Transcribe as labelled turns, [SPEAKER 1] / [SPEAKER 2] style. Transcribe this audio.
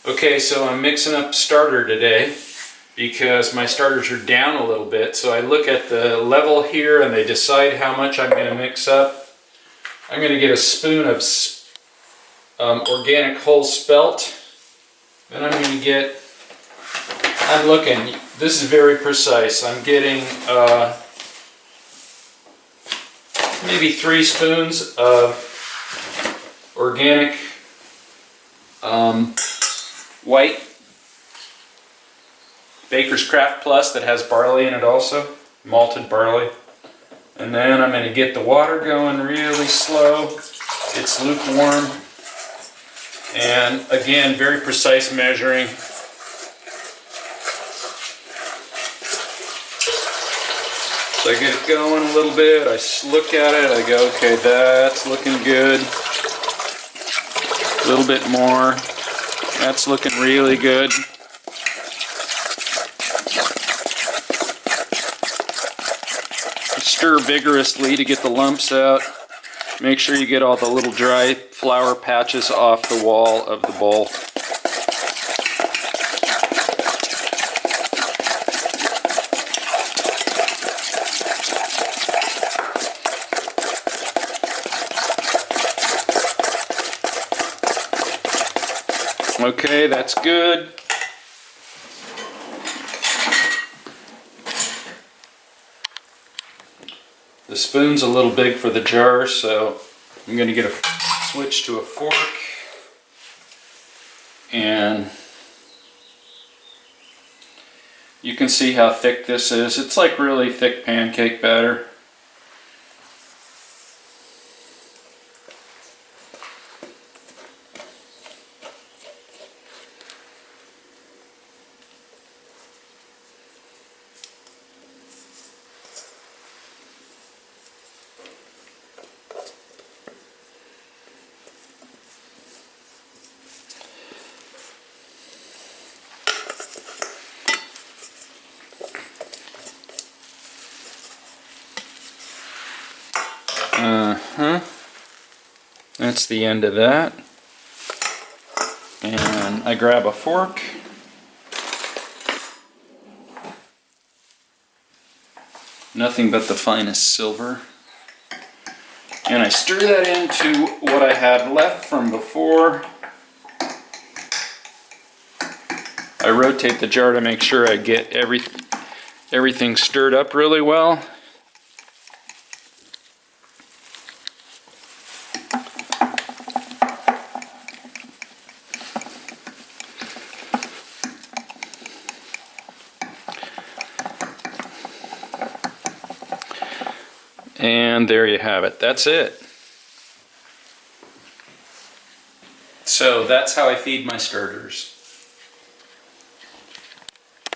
[SPEAKER 1] Okay, so I'm mixing up starter today because my starters are down a little bit. So I look at the level here and they decide how much I'm going to mix up. I'm going to get a spoon of organic whole spelt. Then I'm going to get, I'm looking, this is very precise. I'm getting maybe 3 spoons of organic white Baker's Craft Plus that has barley in it also, malted barley. And then I'm going to get the water going really slow. It's lukewarm. And again, very precise measuring. So I get it going a little bit, I look at it, I go, okay, that's looking good. A little bit more. That's looking really good. Stir vigorously to get the lumps out. Make sure you get all the little dry flour patches off the wall of the bowl. Okay, that's good. The spoon's a little big for the jar, so I'm going to get a switch to a fork. And you can see how thick this is. It's like really thick pancake batter. That's the end of that. And I grab a fork. Nothing but the finest silver. And I stir that into what I had left from before. I rotate the jar to make sure I get everything stirred up really well. And there you have it. That's it. So that's how I feed my starters.